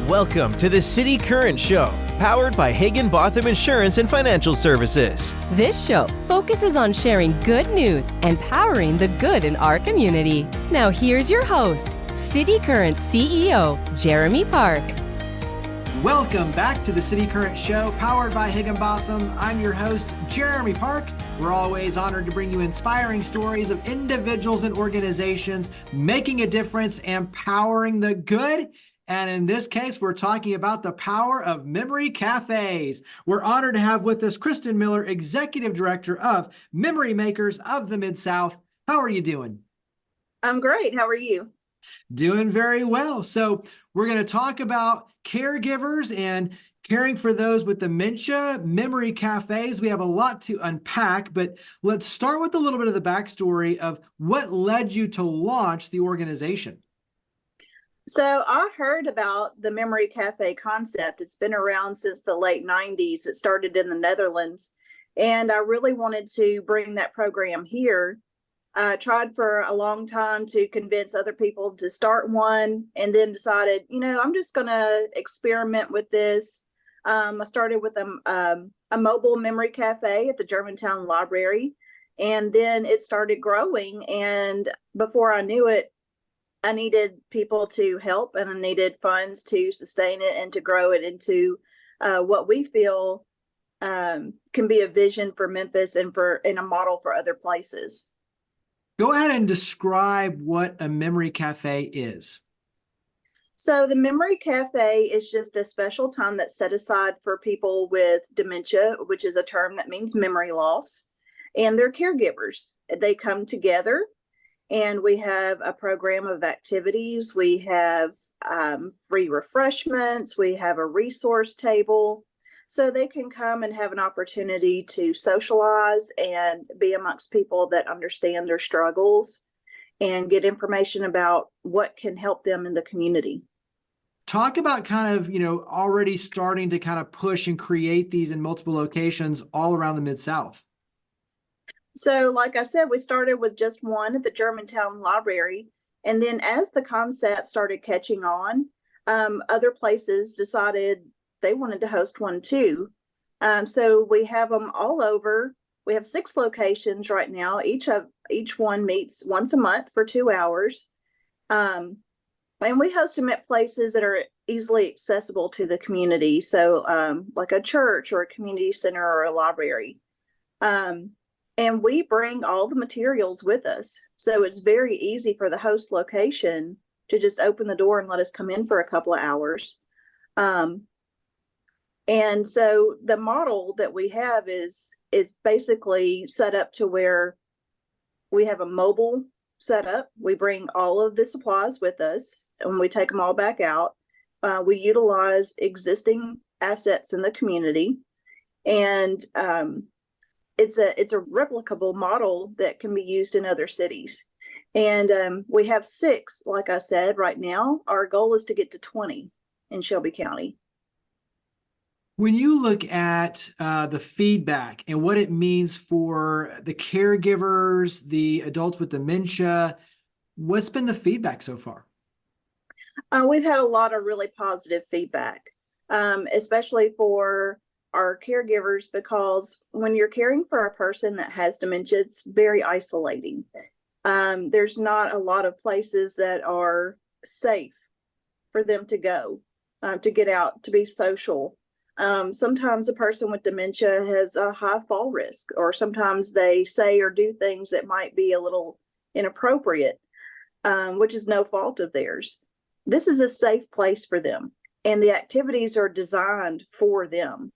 Welcome to the City Current Show, powered by Higginbotham Insurance and Financial Services. This show focuses on sharing good news and powering the good in our community. Now here's your host, City Current CEO, Jeremy Park. Welcome back to the City Current Show, powered by Higginbotham. I'm your host, Jeremy Park. We're always honored to bring you inspiring stories of individuals and organizations making a difference and powering the good. And in this case, we're talking about the power of memory cafes. We're honored to have with us Kristen Miller, Executive Director of Memory Makers of the Midsouth. How are you doing? I'm great. How are you? Doing very well. So we're going to talk about caregivers and caring for those with dementia, memory cafes. We have a lot to unpack, but let's start with a little bit of the backstory of what led you to launch the organization. So I heard about the Memory Cafe concept. It's been around since the late 90s. It started in the Netherlands, and I really wanted to bring that program here. I tried for a long time to convince other people to start one, and then decided, I'm just going to experiment with this. I started with a mobile memory cafe at the Germantown Library, and then it started growing. And before I knew it, I needed people to help, and I needed funds to sustain it and to grow it into what we feel can be a vision for Memphis and a model for other places. Go ahead and describe what a memory cafe is. So the Memory Cafe is just a special time that's set aside for people with dementia, which is a term that means memory loss, and their caregivers. They come together, and we have a program of activities. We have free refreshments. We have a resource table. So they can come and have an opportunity to socialize and be amongst people that understand their struggles and get information about what can help them in the community. Talk about kind of, already starting to kind of push and create these in multiple locations all around the Mid-South. So like I said, we started with just one at the Germantown Library. And then as the concept started catching on, other places decided they wanted to host one too. So we have them all over. We have 6 locations right now. Each one meets once a month for 2 hours. And we host them at places that are easily accessible to the community. So like a church or a community center or a library. And we bring all the materials with us. So it's very easy for the host location to just open the door and let us come in for a couple of hours. And so the model that we have is basically set up to where we have a mobile setup. We bring all of the supplies with us, and we take them all back out. We utilize existing assets in the community, and it's a replicable model that can be used in other cities. And we have 6, like I said, right now. Our goal is to get to 20 in Shelby County. When you look at the feedback and what it means for the caregivers, the adults with dementia, what's been the feedback so far? We've had a lot of really positive feedback, especially for our caregivers, because when you're caring for a person that has dementia, it's very isolating. There's not a lot of places that are safe for them to go, to get out, to be social. Sometimes a person with dementia has a high fall risk, or sometimes they say or do things that might be a little inappropriate, which is no fault of theirs. This is a safe place for them, and the activities are designed for them.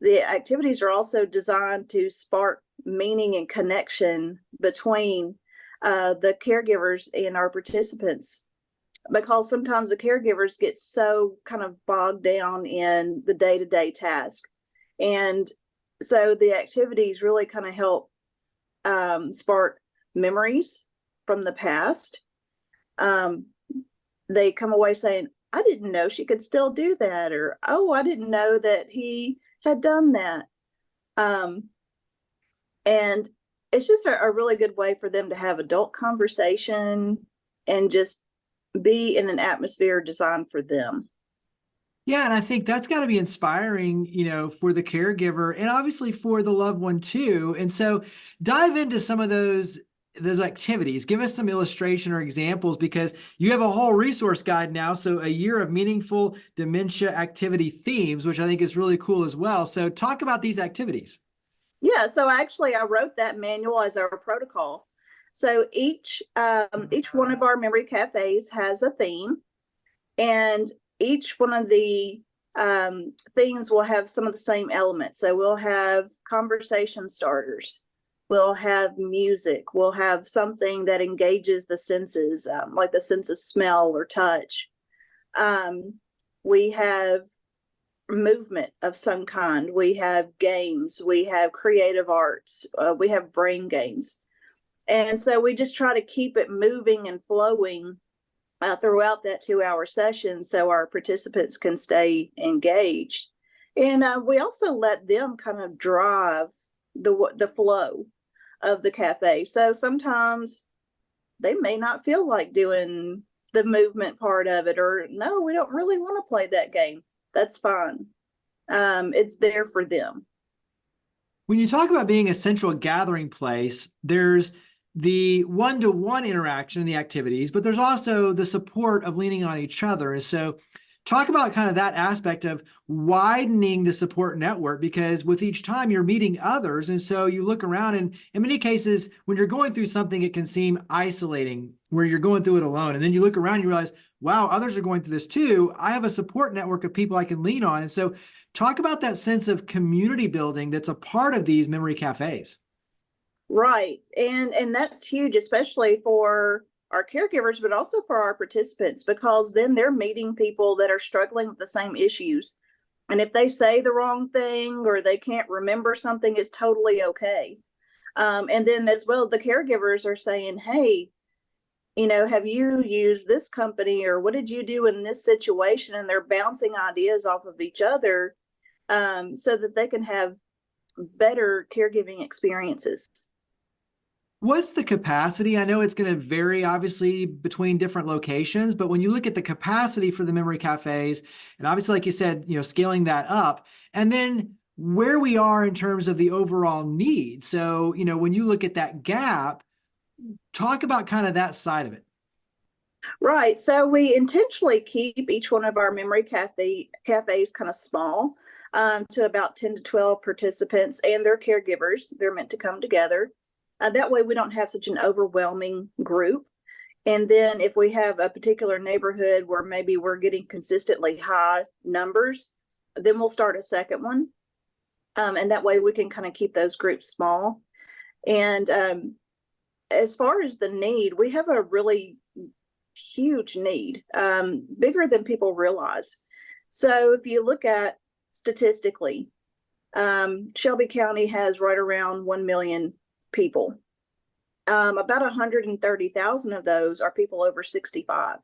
The activities are also designed to spark meaning and connection between the caregivers and our participants, because sometimes the caregivers get so kind of bogged down in the day-to-day task. And so the activities really kind of help spark memories from the past. They come away saying, I didn't know she could still do that, or, oh, I didn't know that he had done that. And it's just a really good way for them to have adult conversation and just be in an atmosphere designed for them. Yeah, and I think that's got to be inspiring, for the caregiver and obviously for the loved one too. And so dive into some of those activities. Give us some illustration or examples because you have a whole resource guide now. So a year of meaningful dementia activity themes, which I think is really cool as well. So talk about these activities. Yeah, so actually I wrote that manual as our protocol. So each one of our memory cafes has a theme, and each one of the themes will have some of the same elements. So we'll have conversation starters, we'll have music, we'll have something that engages the senses, like the sense of smell or touch. We have movement of some kind, we have games, we have creative arts, we have brain games. And so we just try to keep it moving and flowing throughout that 2-hour session so our participants can stay engaged. And we also let them kind of drive the flow of the cafe. So sometimes they may not feel like doing the movement part of it, or no, we don't really want to play that game. That's fine. It's there for them. When you talk about being a central gathering place, there's the one-to-one interaction in the activities, but there's also the support of leaning on each other. And so talk about kind of that aspect of widening the support network, because with each time you're meeting others. And so you look around, and in many cases, when you're going through something, it can seem isolating where you're going through it alone. And then you look around, you realize, wow, others are going through this too. I have a support network of people I can lean on. And so talk about that sense of community building that's a part of these memory cafes. Right. And that's huge, especially for our caregivers, but also for our participants, because then they're meeting people that are struggling with the same issues. And if they say the wrong thing or they can't remember something, it's totally okay. And then as well, the caregivers are saying, hey, have you used this company, or what did you do in this situation? And they're bouncing ideas off of each other so that they can have better caregiving experiences. What's the capacity? I know it's going to vary obviously between different locations, but when you look at the capacity for the memory cafes, and obviously, like you said, scaling that up, and then where we are in terms of the overall need. So, when you look at that gap, talk about kind of that side of it. Right. So we intentionally keep each one of our memory cafes kind of small, to about 10 to 12 participants and their caregivers. They're meant to come together. That way we don't have such an overwhelming group. And then if we have a particular neighborhood where maybe we're getting consistently high numbers, then we'll start a second one. And that way we can kind of keep those groups small. And as far as the need, we have a really huge need, bigger than people realize. So if you look at statistically, Shelby County has right around 1 million people. About 130,000 of those are people over 65.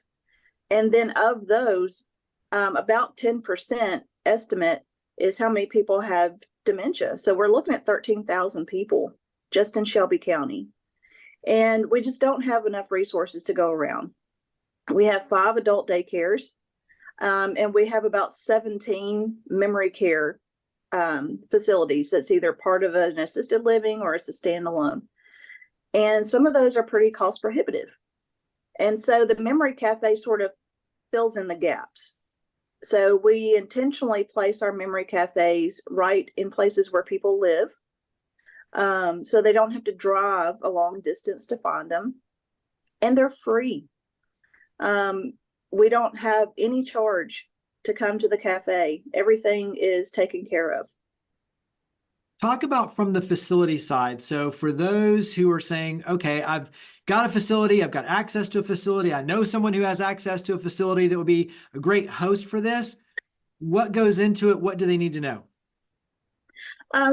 And then of those, about 10% estimate is how many people have dementia. So we're looking at 13,000 people just in Shelby County. And we just don't have enough resources to go around. We have 5 adult daycares, and we have about 17 memory care facilities that's either part of an assisted living or it's a standalone. And some of those are pretty cost prohibitive. And so the memory cafe sort of fills in the gaps. So we intentionally place our memory cafes right in places where people live, so they don't have to drive a long distance to find them. And they're free. We don't have any charge to come to the cafe. Everything is taken care of. Talk about from the facility side. So for those who are saying, okay, I've got a facility, I've got access to a facility, I know someone who has access to a facility that would be a great host for this. What goes into it? What do they need to know?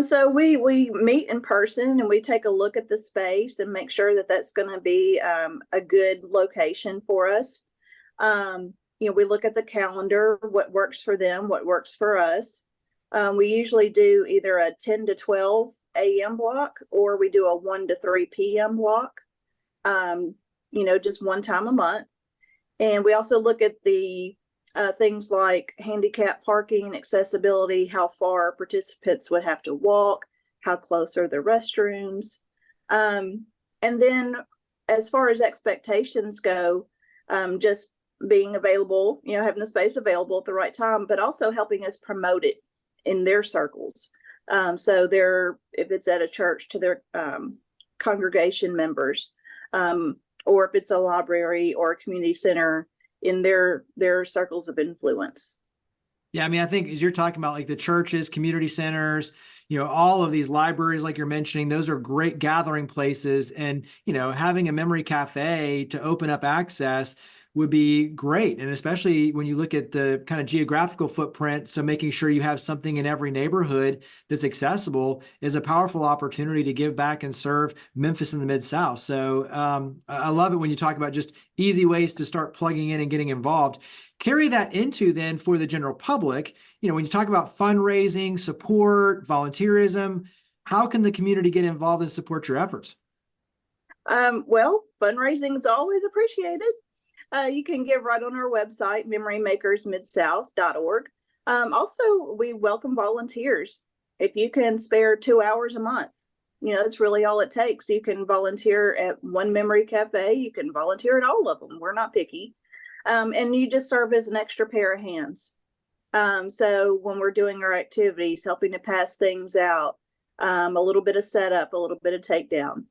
So we meet in person and we take a look at the space and make sure that that's going to be a good location for us. We look at the calendar, what works for them, what works for us. We usually do either a 10 to 12 a.m. block, or we do a 1 to 3 p.m. block, just one time a month. And we also look at the things like handicap parking, accessibility, how far participants would have to walk, how close are the restrooms. And then as far as expectations go, just being available, having the space available at the right time, but also helping us promote it in their circles. So if it's at a church, to their congregation members, or if it's a library or a community center, in their circles of influence. Yeah, I mean, I think as you're talking about like the churches, community centers, all of these libraries, like you're mentioning, those are great gathering places. And, having a memory cafe to open up access would be great. And especially when you look at the kind of geographical footprint, so making sure you have something in every neighborhood that's accessible is a powerful opportunity to give back and serve Memphis and the Mid-South. So I love it when you talk about just easy ways to start plugging in and getting involved. Carry that into then for the general public. When you talk about fundraising, support, volunteerism, how can the community get involved and support your efforts? Well, fundraising is always appreciated. You can give right on our website, memorymakersmidsouth.org. Also, we welcome volunteers. If you can spare 2 hours a month, that's really all it takes. You can volunteer at one memory cafe. You can volunteer at all of them. We're not picky. And you just serve as an extra pair of hands. So when we're doing our activities, helping to pass things out, a little bit of setup, a little bit of takedown.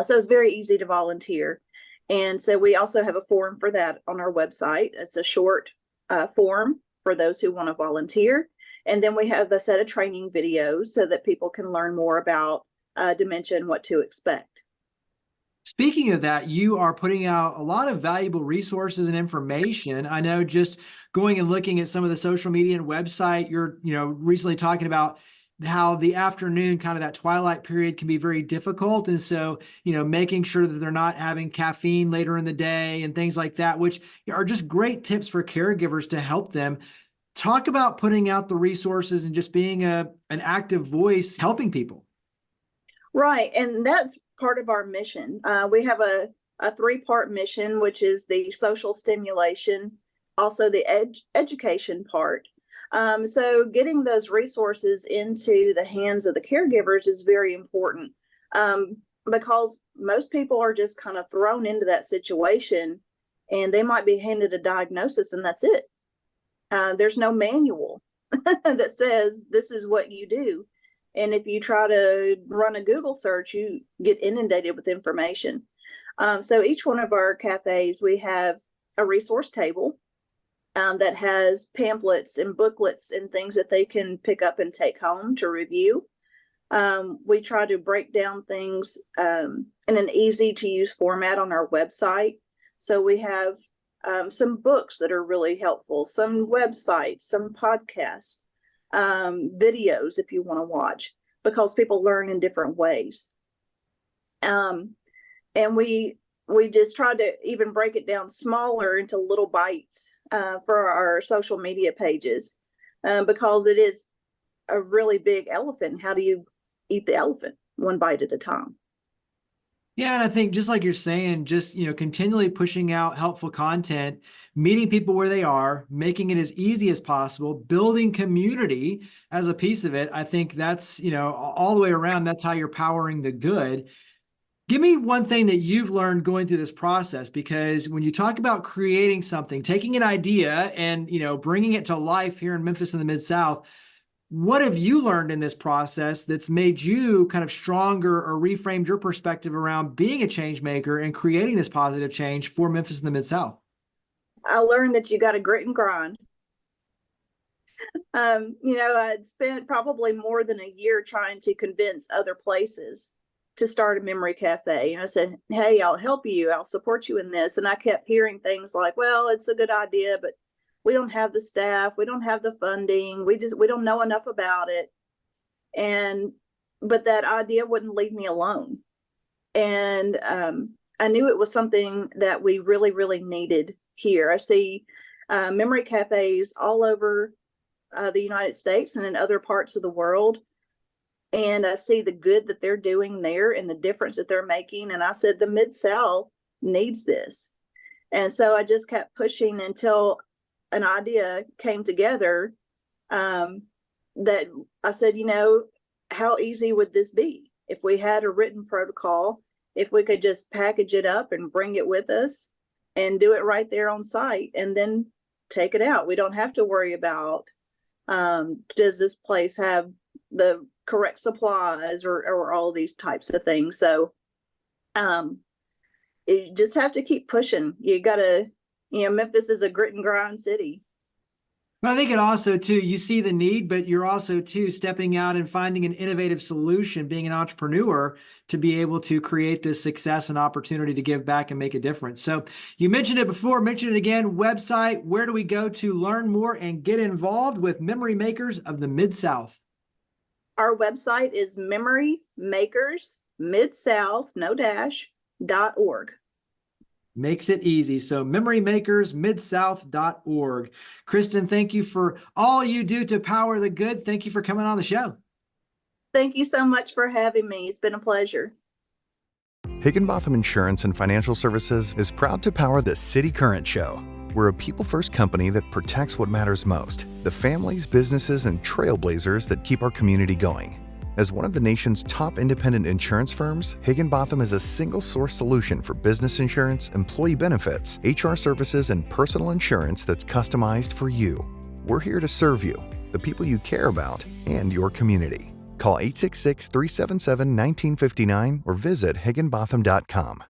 So it's very easy to volunteer. And so we also have a form for that on our website. It's a short form for those who want to volunteer. And then we have a set of training videos so that people can learn more about dementia and what to expect. Speaking of that, you are putting out a lot of valuable resources and information. I know just going and looking at some of the social media and website, you're, recently talking about how the afternoon, kind of that twilight period, can be very difficult. And so, making sure that they're not having caffeine later in the day and things like that, which are just great tips for caregivers to help them. Talk about putting out the resources and just being an active voice, helping people. Right. And that's part of our mission. We have a 3-part mission, which is the social stimulation, also the education part. So getting those resources into the hands of the caregivers is very important, because most people are just kind of thrown into that situation, and they might be handed a diagnosis and that's it. There's no manual that says this is what you do. And if you try to run a Google search, you get inundated with information. So each one of our cafes, we have a resource table that has pamphlets and booklets and things that they can pick up and take home to review. We try to break down things in an easy to use format on our website. So we have some books that are really helpful, some websites, some podcasts, videos if you want to watch, because people learn in different ways. And we just try to even break it down smaller into little bites for our social media pages, because it is a really big elephant. How do you eat the elephant? One bite at a time. Yeah, and I think just like you're saying, just, continually pushing out helpful content, meeting people where they are, making it as easy as possible, building community as a piece of it. I think that's, all the way around, that's how you're powering the good. Give me one thing that you've learned going through this process, because when you talk about creating something, taking an idea and, bringing it to life here in Memphis and the Mid-South, what have you learned in this process that's made you kind of stronger or reframed your perspective around being a change maker and creating this positive change for Memphis and the Mid-South? I learned that you got to grit and grind. I'd spent probably more than a year trying to convince other places to start a memory cafe. I said, hey, I'll help you. I'll support you in this. And I kept hearing things like, well, it's a good idea, but we don't have the staff. We don't have the funding. We don't know enough about it. But that idea wouldn't leave me alone. And I knew it was something that we really, really needed here. I see memory cafes all over the United States and in other parts of the world. And I see the good that they're doing there and the difference that they're making. And I said, the Mid-South needs this. And so I just kept pushing until an idea came together, that I said, how easy would this be if we had a written protocol, if we could just package it up and bring it with us and do it right there on site and then take it out. We don't have to worry about, does this place have the correct supplies or all these types of things. So you just have to keep pushing. You gotta, Memphis is a grit and grind city. But I think it also, too, you see the need, but you're also, too, stepping out and finding an innovative solution, being an entrepreneur to be able to create this success and opportunity to give back and make a difference. So you mentioned it before, mention it again, website, where do we go to learn more and get involved with Memory Makers of the Midsouth? Our website is memorymakersmidsouth.org. Makes it easy. So memorymakersmidsouth.org. Kristen, thank you for all you do to power the good. Thank you for coming on the show. Thank you so much for having me. It's been a pleasure. Higginbotham Insurance and Financial Services is proud to power the City Current Show. We're a people-first company that protects what matters most, the families, businesses, and trailblazers that keep our community going. As one of the nation's top independent insurance firms, Higginbotham is a single-source solution for business insurance, employee benefits, HR services, and personal insurance that's customized for you. We're here to serve you, the people you care about, and your community. Call 866-377-1959 or visit higginbotham.com.